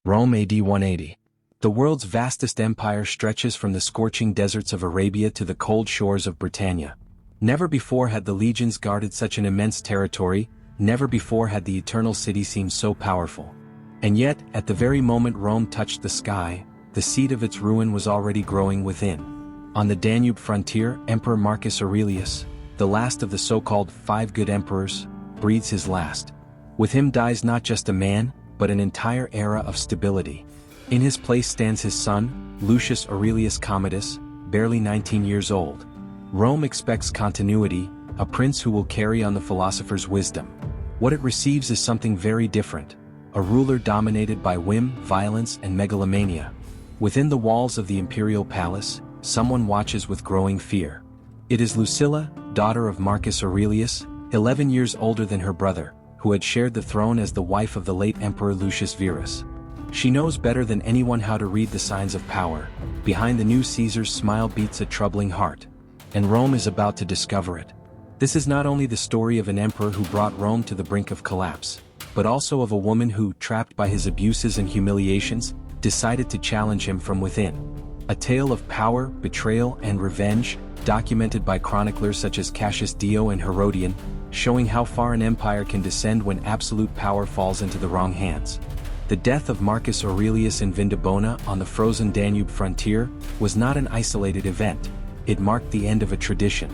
Rome AD 180. The world's vastest empire stretches from the scorching deserts of Arabia to the cold shores of Britannia. Never before had the legions guarded such an immense territory, never before had the eternal city seemed so powerful. And yet, at the very moment Rome touched the sky, the seed of its ruin was already growing within. On the Danube frontier, Emperor Marcus Aurelius, the last of the so-called 5 good emperors, breathes his last. With him dies not just a man, but an entire era of stability. In his place stands his son, Lucius Aurelius Commodus, barely 19 years old. Rome expects continuity, a prince who will carry on the philosopher's wisdom. What it receives is something very different, a ruler dominated by whim, violence, and megalomania. Within the walls of the imperial palace, someone watches with growing fear. It is Lucilla, daughter of Marcus Aurelius, 11 years older than her brother, who had shared the throne as the wife of the late Emperor Lucius Verus. She knows better than anyone how to read the signs of power. Behind the new Caesar's smile beats a troubling heart. And Rome is about to discover it. This is not only the story of an emperor who brought Rome to the brink of collapse, but also of a woman who, trapped by his abuses and humiliations, decided to challenge him from within. A tale of power, betrayal, and revenge, documented by chroniclers such as Cassius Dio and Herodian, showing how far an empire can descend when absolute power falls into the wrong hands. The death of Marcus Aurelius in Vindobona on the frozen Danube frontier was not an isolated event. It marked the end of a tradition.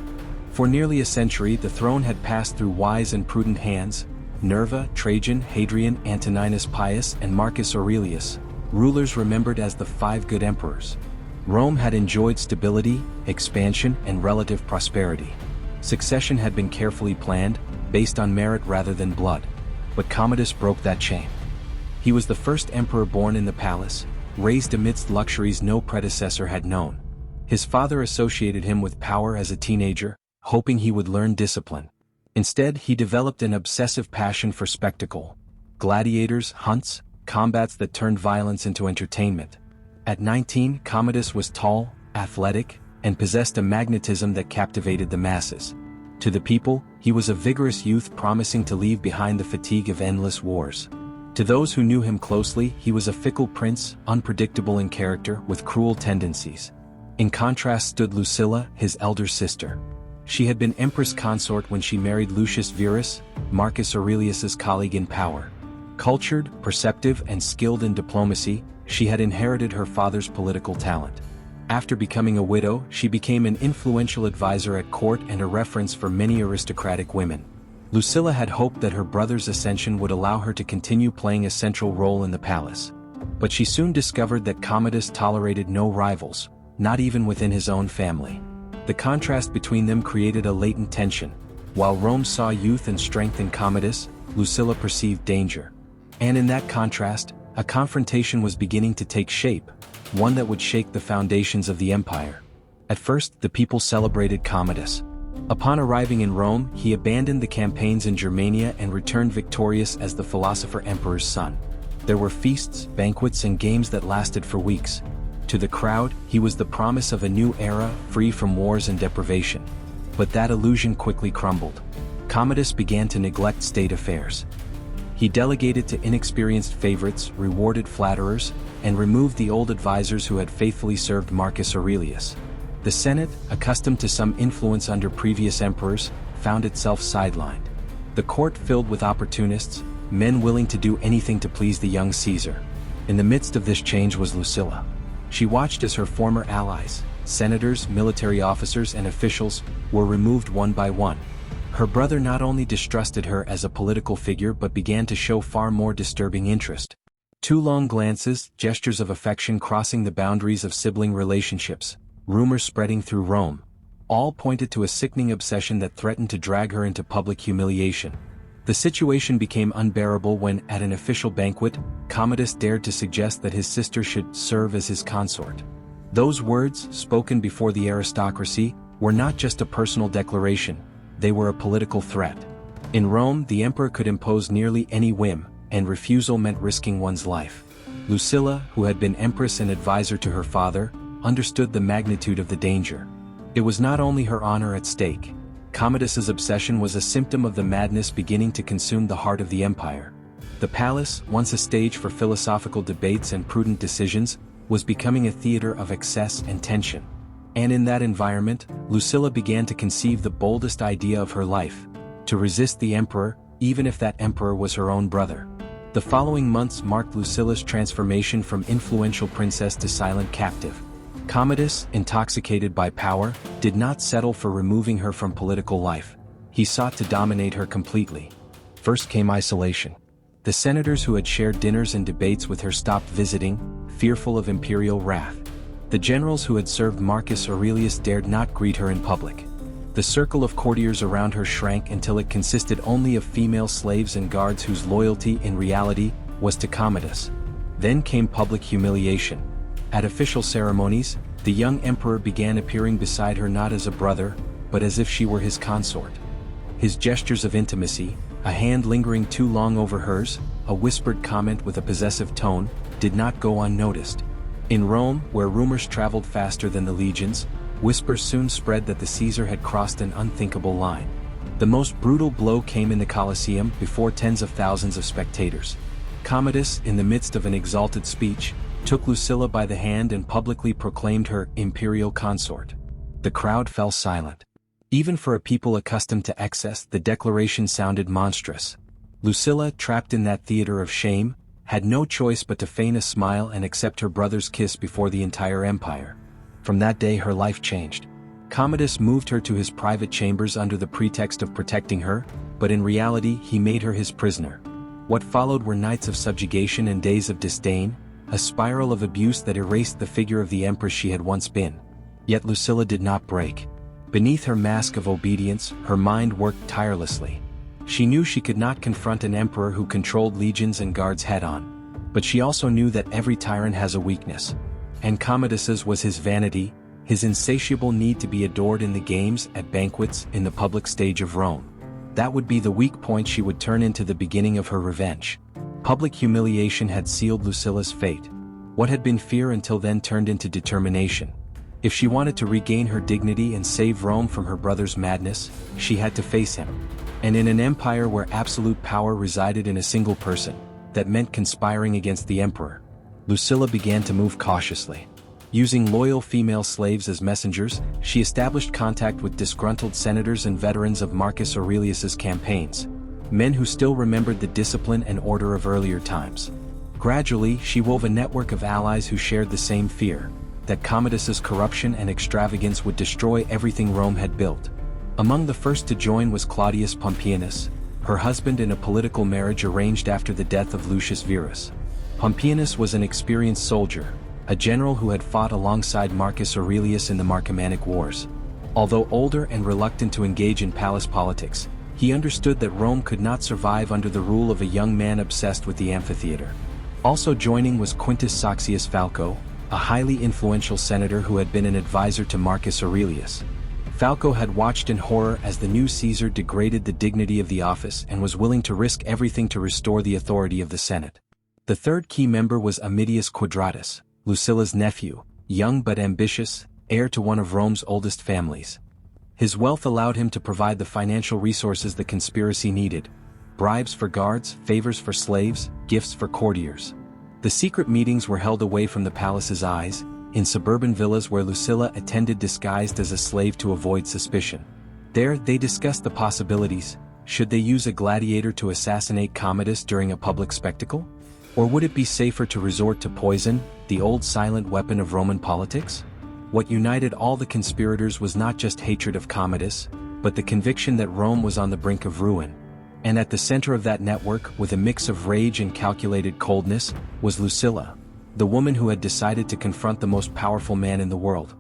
For nearly a century the throne had passed through wise and prudent hands: Nerva, Trajan, Hadrian, Antoninus Pius, and Marcus Aurelius, rulers remembered as the 5 good emperors. Rome had enjoyed stability, expansion, and relative prosperity. Succession had been carefully planned, based on merit rather than blood. But Commodus broke that chain. He was the first emperor born in the palace, raised amidst luxuries no predecessor had known. His father associated him with power as a teenager, hoping he would learn discipline. Instead, he developed an obsessive passion for spectacle: gladiators, hunts, combats that turned violence into entertainment. At 19, Commodus was tall, athletic, and possessed a magnetism that captivated the masses. To the people, he was a vigorous youth promising to leave behind the fatigue of endless wars. To those who knew him closely, he was a fickle prince, unpredictable in character, with cruel tendencies. In contrast stood Lucilla, his elder sister. She had been empress consort when she married Lucius Verus, Marcus Aurelius's colleague in power. Cultured, perceptive, and skilled in diplomacy, she had inherited her father's political talent. After becoming a widow, she became an influential advisor at court and a reference for many aristocratic women. Lucilla had hoped that her brother's ascension would allow her to continue playing a central role in the palace. But she soon discovered that Commodus tolerated no rivals, not even within his own family. The contrast between them created a latent tension. While Rome saw youth and strength in Commodus, Lucilla perceived danger. And in that contrast, a confrontation was beginning to take shape, one that would shake the foundations of the empire. At first, the people celebrated Commodus. Upon arriving in Rome, he abandoned the campaigns in Germania and returned victorious as the philosopher emperor's son. There were feasts, banquets, and games that lasted for weeks. To the crowd, he was the promise of a new era, free from wars and deprivation. But that illusion quickly crumbled. Commodus began to neglect state affairs. He delegated to inexperienced favorites, rewarded flatterers, and removed the old advisors who had faithfully served Marcus Aurelius. The Senate, accustomed to some influence under previous emperors, found itself sidelined. The court filled with opportunists, men willing to do anything to please the young Caesar. In the midst of this change was Lucilla. She watched as her former allies, senators, military officers, and officials, were removed one by one. Her brother not only distrusted her as a political figure but began to show far more disturbing interest. 2 long glances, gestures of affection crossing the boundaries of sibling relationships, rumors spreading through Rome, all pointed to a sickening obsession that threatened to drag her into public humiliation. The situation became unbearable when, at an official banquet, Commodus dared to suggest that his sister should serve as his consort. Those words, spoken before the aristocracy, were not just a personal declaration, they were a political threat. In Rome, the emperor could impose nearly any whim, and refusal meant risking one's life. Lucilla, who had been empress and advisor to her father, understood the magnitude of the danger. It was not only her honor at stake. Commodus's obsession was a symptom of the madness beginning to consume the heart of the empire. The palace, once a stage for philosophical debates and prudent decisions, was becoming a theater of excess and tension. And in that environment, Lucilla began to conceive the boldest idea of her life: to resist the emperor, even if that emperor was her own brother. The following months marked Lucilla's transformation from influential princess to silent captive. Commodus, intoxicated by power, did not settle for removing her from political life. He sought to dominate her completely. First came isolation. The senators who had shared dinners and debates with her stopped visiting, fearful of imperial wrath. The generals who had served Marcus Aurelius dared not greet her in public. The circle of courtiers around her shrank until it consisted only of female slaves and guards whose loyalty in reality was to Commodus. Then came public humiliation. At official ceremonies, the young emperor began appearing beside her not as a brother, but as if she were his consort. His gestures of intimacy, a hand lingering too long over hers, a whispered comment with a possessive tone, did not go unnoticed. In Rome, where rumors traveled faster than the legions, whispers soon spread that the Caesar had crossed an unthinkable line. The most brutal blow came in the Colosseum before tens of thousands of spectators. Commodus, in the midst of an exalted speech, took Lucilla by the hand and publicly proclaimed her imperial consort. The crowd fell silent. Even for a people accustomed to excess, the declaration sounded monstrous. Lucilla, trapped in that theater of shame, had no choice but to feign a smile and accept her brother's kiss before the entire empire. From that day her life changed. Commodus moved her to his private chambers under the pretext of protecting her, but in reality he made her his prisoner. What followed were nights of subjugation and days of disdain, a spiral of abuse that erased the figure of the empress she had once been. Yet Lucilla did not break. Beneath her mask of obedience, her mind worked tirelessly. She knew she could not confront an emperor who controlled legions and guards head-on. But she also knew that every tyrant has a weakness. And Commodus's was his vanity, his insatiable need to be adored in the games, at banquets, in the public stage of Rome. That would be the weak point she would turn into the beginning of her revenge. Public humiliation had sealed Lucilla's fate. What had been fear until then turned into determination. If she wanted to regain her dignity and save Rome from her brother's madness, she had to face him. And in an empire where absolute power resided in a single person, that meant conspiring against the emperor. Lucilla began to move cautiously. Using loyal female slaves as messengers, she established contact with disgruntled senators and veterans of Marcus Aurelius's campaigns, men who still remembered the discipline and order of earlier times. Gradually, she wove a network of allies who shared the same fear, that Commodus's corruption and extravagance would destroy everything Rome had built. Among the first to join was Claudius Pompeianus, her husband in a political marriage arranged after the death of Lucius Verus. Pompeianus was an experienced soldier, a general who had fought alongside Marcus Aurelius in the Marcomannic Wars. Although older and reluctant to engage in palace politics, he understood that Rome could not survive under the rule of a young man obsessed with the amphitheater. Also joining was Quintus Saxius Falco, a highly influential senator who had been an advisor to Marcus Aurelius. Falco had watched in horror as the new Caesar degraded the dignity of the office and was willing to risk everything to restore the authority of the Senate. The third key member was Aemilius Quadratus, Lucilla's nephew, young but ambitious, heir to one of Rome's oldest families. His wealth allowed him to provide the financial resources the conspiracy needed: bribes for guards, favors for slaves, gifts for courtiers. The secret meetings were held away from the palace's eyes, in suburban villas where Lucilla attended disguised as a slave to avoid suspicion. There, they discussed the possibilities. Should they use a gladiator to assassinate Commodus during a public spectacle? Or would it be safer to resort to poison, the old silent weapon of Roman politics? What united all the conspirators was not just hatred of Commodus, but the conviction that Rome was on the brink of ruin. And at the center of that network, with a mix of rage and calculated coldness, was Lucilla, the woman who had decided to confront the most powerful man in the world.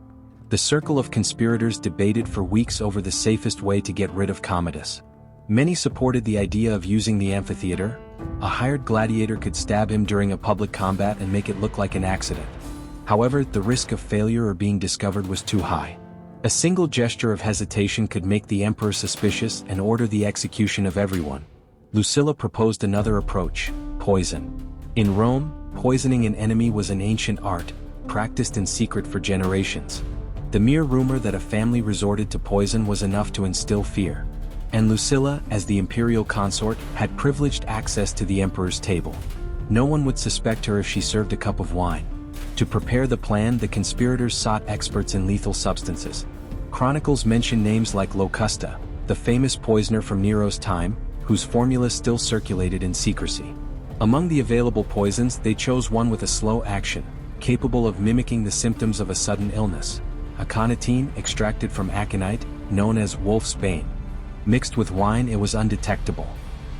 The circle of conspirators debated for weeks over the safest way to get rid of Commodus. Many supported the idea of using the amphitheater. A hired gladiator could stab him during a public combat and make it look like an accident. However, the risk of failure or being discovered was too high. A single gesture of hesitation could make the emperor suspicious and order the execution of everyone. Lucilla proposed another approach: poison. In Rome, poisoning an enemy was an ancient art, practiced in secret for generations. The mere rumor that a family resorted to poison was enough to instill fear. And Lucilla, as the imperial consort, had privileged access to the emperor's table. No one would suspect her if she served a cup of wine. To prepare the plan, the conspirators sought experts in lethal substances. Chronicles mention names like Locusta, the famous poisoner from Nero's time, whose formula still circulated in secrecy. Among the available poisons, they chose one with a slow action, capable of mimicking the symptoms of a sudden illness. Aconitine, extracted from aconite, known as wolf's bane. Mixed with wine, it was undetectable.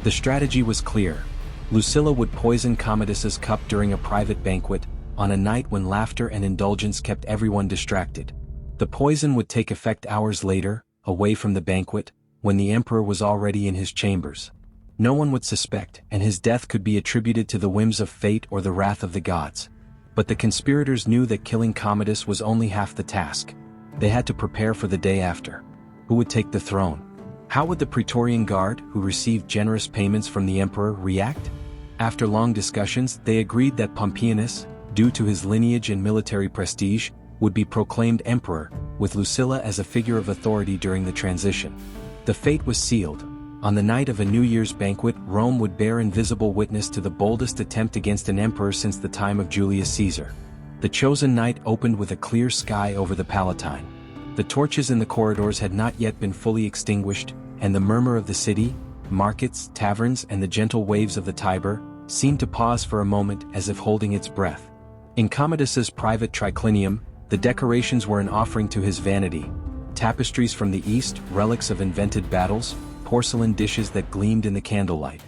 The strategy was clear. Lucilla would poison Commodus's cup during a private banquet, on a night when laughter and indulgence kept everyone distracted. The poison would take effect hours later, away from the banquet, when the emperor was already in his chambers. No one would suspect, and his death could be attributed to the whims of fate or the wrath of the gods. But the conspirators knew that killing Commodus was only half the task. They had to prepare for the day after. Who would take the throne? How would the Praetorian Guard, who received generous payments from the emperor, react? After long discussions, they agreed that Pompeianus, due to his lineage and military prestige, would be proclaimed emperor, with Lucilla as a figure of authority during the transition. The fate was sealed. On the night of a New Year's banquet, Rome would bear invisible witness to the boldest attempt against an emperor since the time of Julius Caesar. The chosen night opened with a clear sky over the Palatine. The torches in the corridors had not yet been fully extinguished, and the murmur of the city, markets, taverns, and the gentle waves of the Tiber seemed to pause for a moment as if holding its breath. In Commodus's private triclinium, the decorations were an offering to his vanity. Tapestries from the east, relics of invented battles, porcelain dishes that gleamed in the candlelight.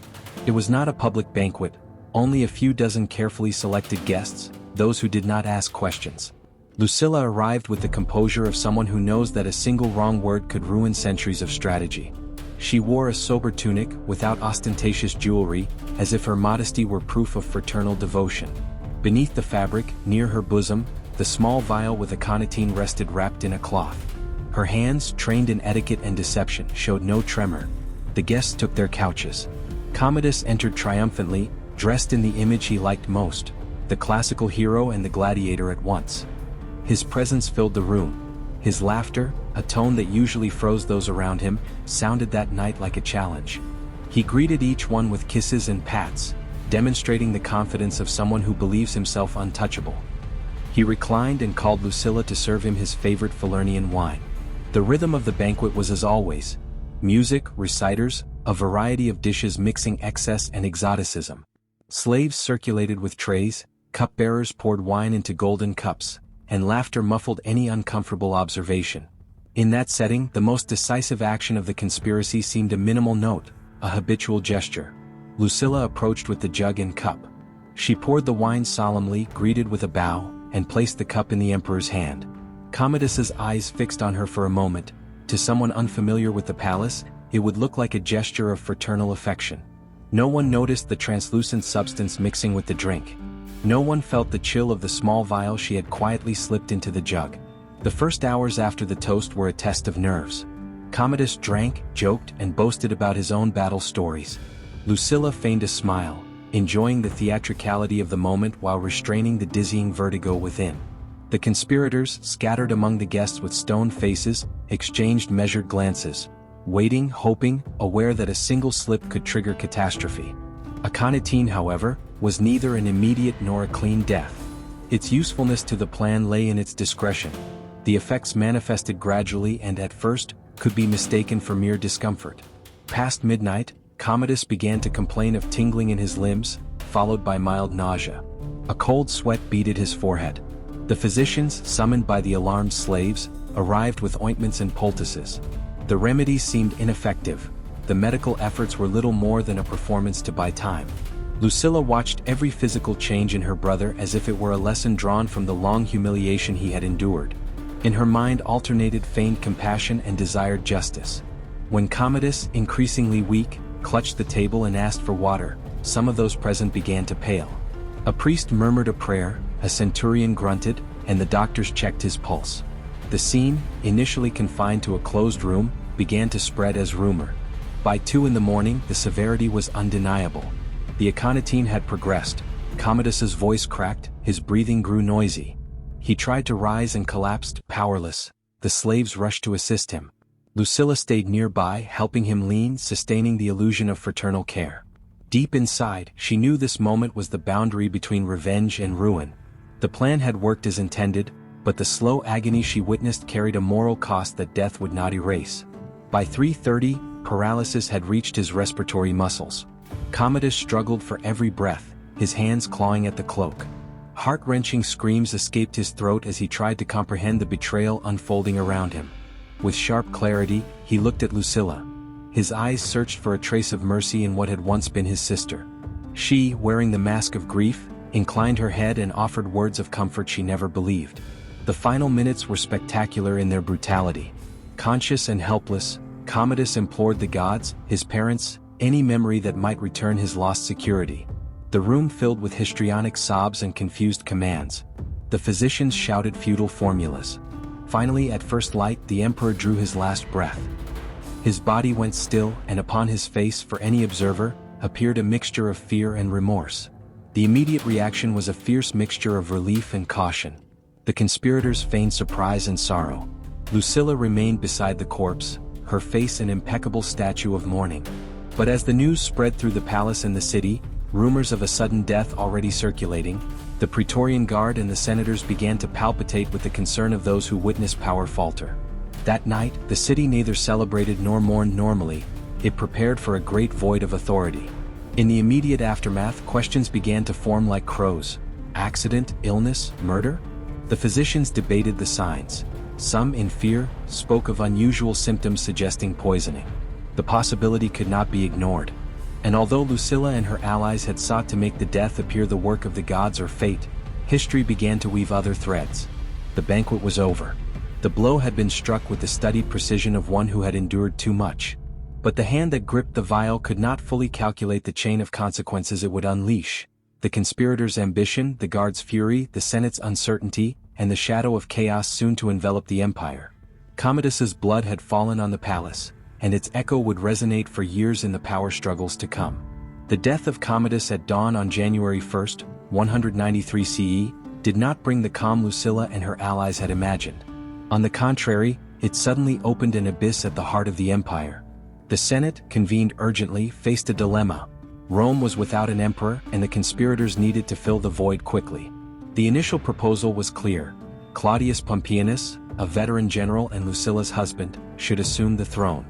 It was not a public banquet, only a few dozen carefully selected guests, those who did not ask questions. Lucilla arrived with the composure of someone who knows that a single wrong word could ruin centuries of strategy. She wore a sober tunic, without ostentatious jewelry, as if her modesty were proof of fraternal devotion. Beneath the fabric, near her bosom, the small vial with aconitine rested wrapped in a cloth. Her hands, trained in etiquette and deception, showed no tremor. The guests took their couches. Commodus entered triumphantly, dressed in the image he liked most, the classical hero and the gladiator at once. His presence filled the room. His laughter, a tone that usually froze those around him, sounded that night like a challenge. He greeted each one with kisses and pats, demonstrating the confidence of someone who believes himself untouchable. He reclined and called Lucilla to serve him his favorite Falernian wine. The rhythm of the banquet was as always: music, reciters, a variety of dishes mixing excess and exoticism. Slaves circulated with trays, cupbearers poured wine into golden cups, and laughter muffled any uncomfortable observation. In that setting, the most decisive action of the conspiracy seemed a minimal note, a habitual gesture. Lucilla approached with the jug and cup. She poured the wine solemnly, greeted with a bow, and placed the cup in the emperor's hand. Commodus's eyes fixed on her for a moment. To someone unfamiliar with the palace, it would look like a gesture of fraternal affection. No one noticed the translucent substance mixing with the drink. No one felt the chill of the small vial she had quietly slipped into the jug. The first hours after the toast were a test of nerves. Commodus drank, joked, and boasted about his own battle stories. Lucilla feigned a smile, enjoying the theatricality of the moment while restraining the dizzying vertigo within. The conspirators, scattered among the guests with stone faces, exchanged measured glances, waiting, hoping, aware that a single slip could trigger catastrophe. Aconitine, however, was neither an immediate nor a clean death. Its usefulness to the plan lay in its discretion. The effects manifested gradually and at first could be mistaken for mere discomfort. Past midnight, Commodus began to complain of tingling in his limbs, followed by mild nausea. A cold sweat beaded his forehead. The physicians, summoned by the alarmed slaves, arrived with ointments and poultices. The remedies seemed ineffective. The medical efforts were little more than a performance to buy time. Lucilla watched every physical change in her brother as if it were a lesson drawn from the long humiliation he had endured. In her mind alternated feigned compassion and desired justice. When Commodus, increasingly weak, clutched the table and asked for water, some of those present began to pale. A priest murmured a prayer, a centurion grunted, and the doctors checked his pulse. The scene, initially confined to a closed room, began to spread as rumor. By 2 a.m, the severity was undeniable. The aconitine had progressed. Commodus's voice cracked, his breathing grew noisy. He tried to rise and collapsed, powerless. The slaves rushed to assist him. Lucilla stayed nearby, helping him lean, sustaining the illusion of fraternal care. Deep inside, she knew this moment was the boundary between revenge and ruin. The plan had worked as intended, but the slow agony she witnessed carried a moral cost that death would not erase. By 3:30, paralysis had reached his respiratory muscles. Commodus struggled for every breath, his hands clawing at the cloak. Heart-wrenching screams escaped his throat as he tried to comprehend the betrayal unfolding around him. With sharp clarity, he looked at Lucilla. His eyes searched for a trace of mercy in what had once been his sister. She, wearing the mask of grief, inclined her head and offered words of comfort she never believed. The final minutes were spectacular in their brutality. Conscious and helpless, Commodus implored the gods, his parents, any memory that might return his lost security. The room filled with histrionic sobs and confused commands. The physicians shouted futile formulas. Finally, at first light, the emperor drew his last breath. His body went still, and upon his face, for any observer, appeared a mixture of fear and remorse. The immediate reaction was a fierce mixture of relief and caution. The conspirators feigned surprise and sorrow. Lucilla remained beside the corpse, her face an impeccable statue of mourning. But as the news spread through the palace and the city, rumors of a sudden death already circulating, the Praetorian Guard and the senators began to palpitate with the concern of those who witnessed power falter. That night, the city neither celebrated nor mourned normally, it prepared for a great void of authority. In the immediate aftermath, questions began to form like crows. Accident, illness, murder? The physicians debated the signs. Some, in fear, spoke of unusual symptoms suggesting poisoning. The possibility could not be ignored. And although Lucilla and her allies had sought to make the death appear the work of the gods or fate, history began to weave other threads. The banquet was over. The blow had been struck with the studied precision of one who had endured too much. But the hand that gripped the vial could not fully calculate the chain of consequences it would unleash. The conspirators' ambition, the guards' fury, the Senate's uncertainty, and the shadow of chaos soon to envelop the empire. Commodus's blood had fallen on the palace, and its echo would resonate for years in the power struggles to come. The death of Commodus at dawn on January 1, 193 CE, did not bring the calm Lucilla and her allies had imagined. On the contrary, it suddenly opened an abyss at the heart of the empire. The Senate, convened urgently, faced a dilemma. Rome was without an emperor, and the conspirators needed to fill the void quickly. The initial proposal was clear. Claudius Pompeianus, a veteran general and Lucilla's husband, should assume the throne.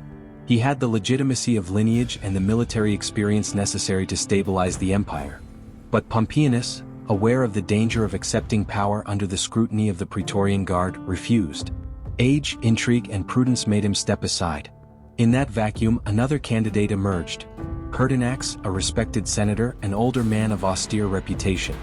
He had the legitimacy of lineage and the military experience necessary to stabilize the empire. But Pompeianus, aware of the danger of accepting power under the scrutiny of the Praetorian Guard, refused. Age, intrigue, and prudence made him step aside. In that vacuum, another candidate emerged. Pertinax, a respected senator, an older man of austere reputation.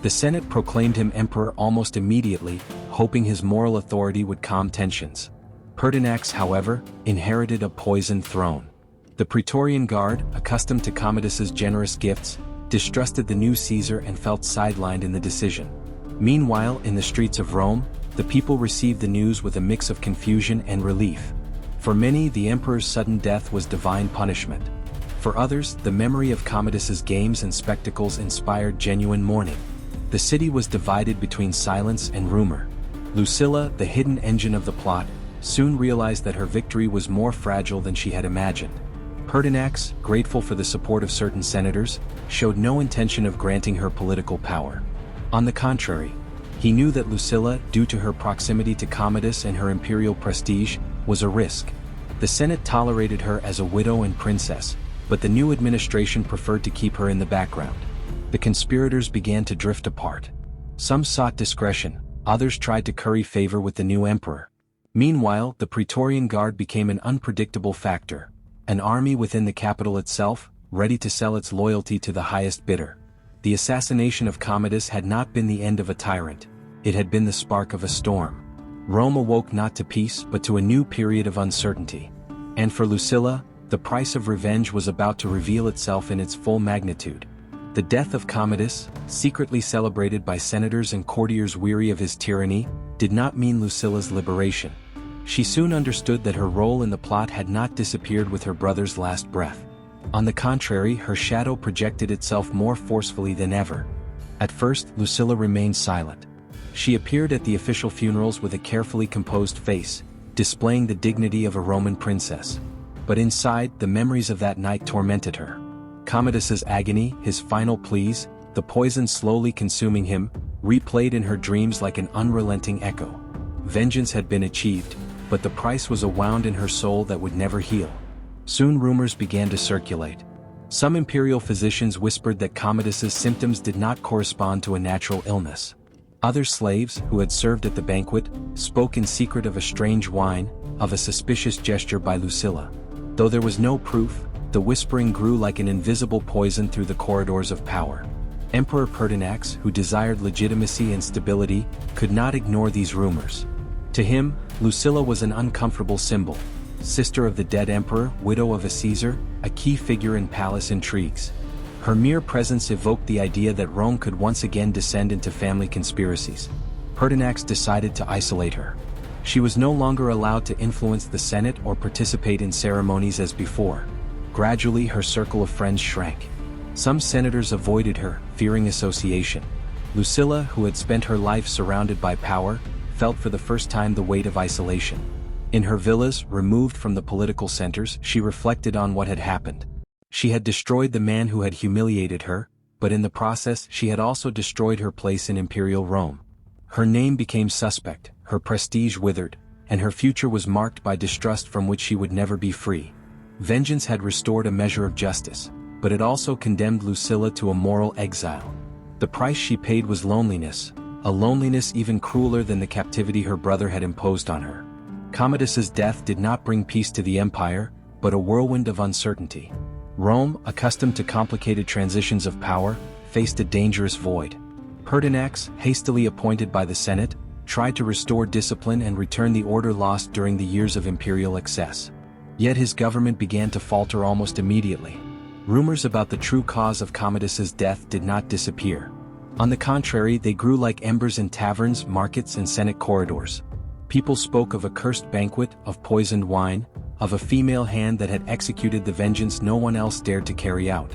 The Senate proclaimed him emperor almost immediately, hoping his moral authority would calm tensions. Pertinax, however, inherited a poisoned throne. The Praetorian Guard, accustomed to Commodus's generous gifts, distrusted the new Caesar and felt sidelined in the decision. Meanwhile, in the streets of Rome, the people received the news with a mix of confusion and relief. For many, the emperor's sudden death was divine punishment. For others, the memory of Commodus's games and spectacles inspired genuine mourning. The city was divided between silence and rumor. Lucilla, the hidden engine of the plot, soon realized that her victory was more fragile than she had imagined. Pertinax, grateful for the support of certain senators, showed no intention of granting her political power. On the contrary, he knew that Lucilla, due to her proximity to Commodus and her imperial prestige, was a risk. The Senate tolerated her as a widow and princess, but the new administration preferred to keep her in the background. The conspirators began to drift apart. Some sought discretion, others tried to curry favor with the new emperor. Meanwhile, the Praetorian Guard became an unpredictable factor, an army within the capital itself, ready to sell its loyalty to the highest bidder. The assassination of Commodus had not been the end of a tyrant, it had been the spark of a storm. Rome awoke not to peace but to a new period of uncertainty. And for Lucilla, the price of revenge was about to reveal itself in its full magnitude. The death of Commodus, secretly celebrated by senators and courtiers weary of his tyranny, did not mean Lucilla's liberation. She soon understood that her role in the plot had not disappeared with her brother's last breath. On the contrary, her shadow projected itself more forcefully than ever. At first, Lucilla remained silent. She appeared at the official funerals with a carefully composed face, displaying the dignity of a Roman princess. But inside, the memories of that night tormented her. Commodus's agony, his final pleas, the poison slowly consuming him, replayed in her dreams like an unrelenting echo. Vengeance had been achieved, but the price was a wound in her soul that would never heal. Soon rumors began to circulate. Some imperial physicians whispered that Commodus's symptoms did not correspond to a natural illness. Other slaves, who had served at the banquet, spoke in secret of a strange wine, of a suspicious gesture by Lucilla. Though there was no proof, the whispering grew like an invisible poison through the corridors of power. Emperor Pertinax, who desired legitimacy and stability, could not ignore these rumors. To him, Lucilla was an uncomfortable symbol. Sister of the dead emperor, widow of a Caesar, a key figure in palace intrigues. Her mere presence evoked the idea that Rome could once again descend into family conspiracies. Pertinax decided to isolate her. She was no longer allowed to influence the Senate or participate in ceremonies as before. Gradually, her circle of friends shrank. Some senators avoided her, fearing association. Lucilla, who had spent her life surrounded by power, felt for the first time the weight of isolation. In her villas, removed from the political centers, she reflected on what had happened. She had destroyed the man who had humiliated her, but in the process she had also destroyed her place in imperial Rome. Her name became suspect, her prestige withered, and her future was marked by distrust from which she would never be free. Vengeance had restored a measure of justice, but it also condemned Lucilla to a moral exile. The price she paid was loneliness, a loneliness even crueler than the captivity her brother had imposed on her. Commodus's death did not bring peace to the empire, but a whirlwind of uncertainty. Rome, accustomed to complicated transitions of power, faced a dangerous void. Pertinax, hastily appointed by the Senate, tried to restore discipline and return the order lost during the years of imperial excess. Yet his government began to falter almost immediately. Rumors about the true cause of Commodus's death did not disappear. On the contrary, they grew like embers in taverns, markets, and Senate corridors. People spoke of a cursed banquet, of poisoned wine, of a female hand that had executed the vengeance no one else dared to carry out.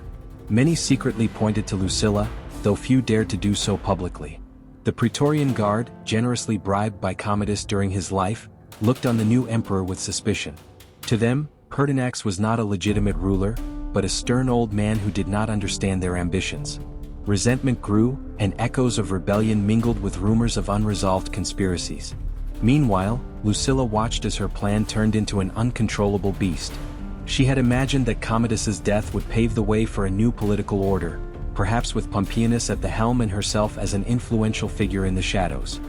Many secretly pointed to Lucilla, though few dared to do so publicly. The Praetorian Guard, generously bribed by Commodus during his life, looked on the new emperor with suspicion. To them, Pertinax was not a legitimate ruler, but a stern old man who did not understand their ambitions. Resentment grew, and echoes of rebellion mingled with rumors of unresolved conspiracies. Meanwhile, Lucilla watched as her plan turned into an uncontrollable beast. She had imagined that Commodus's death would pave the way for a new political order, perhaps with Pompeianus at the helm and herself as an influential figure in the shadows.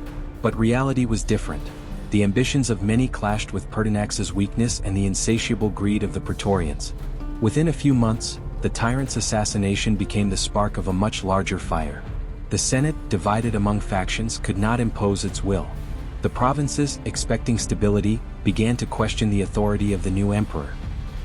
But reality was different. The ambitions of many clashed with Pertinax's weakness and the insatiable greed of the Praetorians. Within a few months, the tyrant's assassination became the spark of a much larger fire. The Senate, divided among factions, could not impose its will. The provinces, expecting stability, began to question the authority of the new emperor.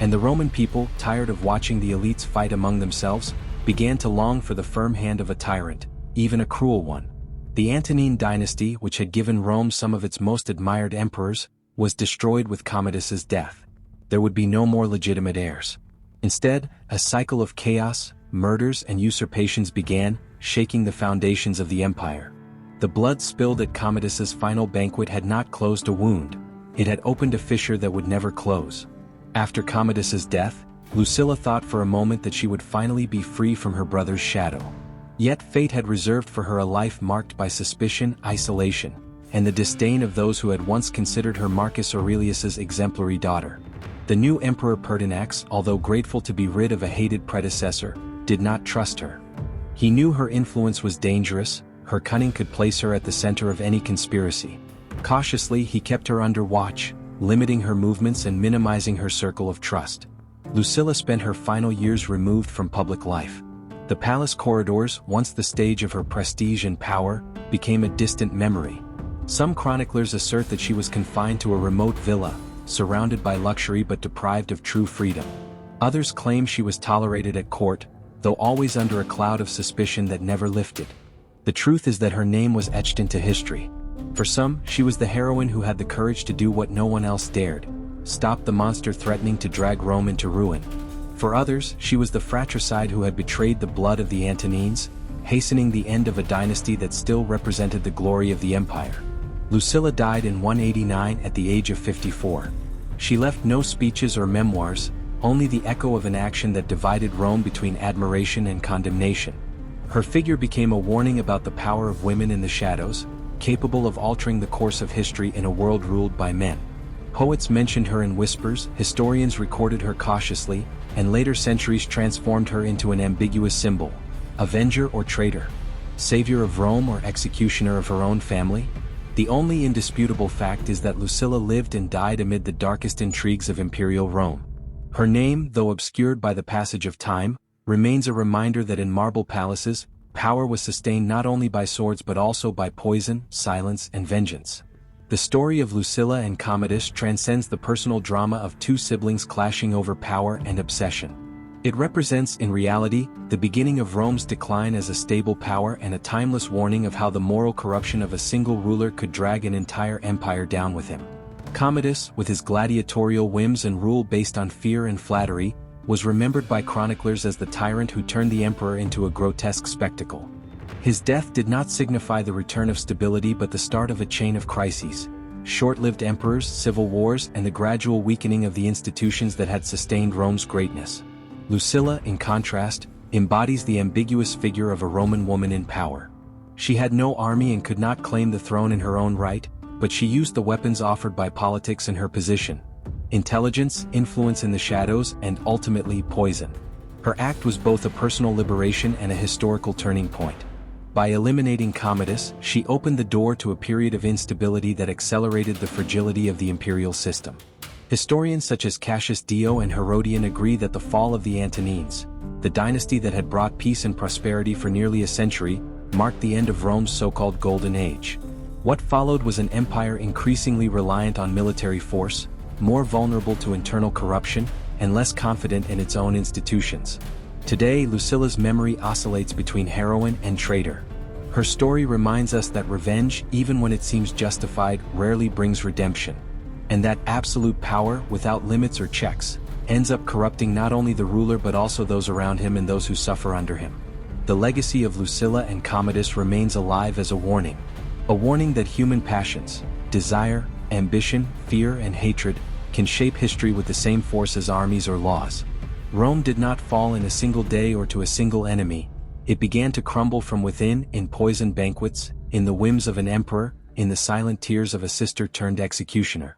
And the Roman people, tired of watching the elites fight among themselves, began to long for the firm hand of a tyrant, even a cruel one. The Antonine dynasty, which had given Rome some of its most admired emperors, was destroyed with Commodus's death. There would be no more legitimate heirs. Instead, a cycle of chaos, murders, and usurpations began, shaking the foundations of the empire. The blood spilled at Commodus's final banquet had not closed a wound. It had opened a fissure that would never close. After Commodus's death, Lucilla thought for a moment that she would finally be free from her brother's shadow. Yet fate had reserved for her a life marked by suspicion, isolation, and the disdain of those who had once considered her Marcus Aurelius's exemplary daughter. The new emperor Pertinax, although grateful to be rid of a hated predecessor, did not trust her. He knew her influence was dangerous, her cunning could place her at the center of any conspiracy. Cautiously, he kept her under watch, limiting her movements and minimizing her circle of trust. Lucilla spent her final years removed from public life. The palace corridors, once the stage of her prestige and power, became a distant memory. Some chroniclers assert that she was confined to a remote villa, surrounded by luxury but deprived of true freedom. Others claim she was tolerated at court, though always under a cloud of suspicion that never lifted. The truth is that her name was etched into history. For some, she was the heroine who had the courage to do what no one else dared, stop the monster threatening to drag Rome into ruin. For others, she was the fratricide who had betrayed the blood of the Antonines, hastening the end of a dynasty that still represented the glory of the empire. Lucilla died in 189 at the age of 54. She left no speeches or memoirs, only the echo of an action that divided Rome between admiration and condemnation. Her figure became a warning about the power of women in the shadows, capable of altering the course of history in a world ruled by men. Poets mentioned her in whispers, historians recorded her cautiously, and later centuries transformed her into an ambiguous symbol: avenger or traitor, savior of Rome or executioner of her own family. The only indisputable fact is that Lucilla lived and died amid the darkest intrigues of imperial Rome. Her name, though obscured by the passage of time, remains a reminder that in marble palaces, power was sustained not only by swords but also by poison, silence, and vengeance. The story of Lucilla and Commodus transcends the personal drama of two siblings clashing over power and obsession. It represents, in reality, the beginning of Rome's decline as a stable power and a timeless warning of how the moral corruption of a single ruler could drag an entire empire down with him. Commodus, with his gladiatorial whims and rule based on fear and flattery, was remembered by chroniclers as the tyrant who turned the emperor into a grotesque spectacle. His death did not signify the return of stability but the start of a chain of crises: short-lived emperors, civil wars, and the gradual weakening of the institutions that had sustained Rome's greatness. Lucilla, in contrast, embodies the ambiguous figure of a Roman woman in power. She had no army and could not claim the throne in her own right, but she used the weapons offered by politics and her position: intelligence, influence in the shadows, and ultimately poison. Her act was both a personal liberation and a historical turning point. By eliminating Commodus, she opened the door to a period of instability that accelerated the fragility of the imperial system. Historians such as Cassius Dio and Herodian agree that the fall of the Antonines, the dynasty that had brought peace and prosperity for nearly a century, marked the end of Rome's so-called Golden Age. What followed was an empire increasingly reliant on military force, more vulnerable to internal corruption, and less confident in its own institutions. Today, Lucilla's memory oscillates between heroine and traitor. Her story reminds us that revenge, even when it seems justified, rarely brings redemption, and that absolute power, without limits or checks, ends up corrupting not only the ruler but also those around him and those who suffer under him. The legacy of Lucilla and Commodus remains alive as a warning that human passions, desire, ambition, fear, and hatred, can shape history with the same force as armies or laws. Rome did not fall in a single day or to a single enemy. It began to crumble from within, in poisoned banquets, in the whims of an emperor, in the silent tears of a sister turned executioner.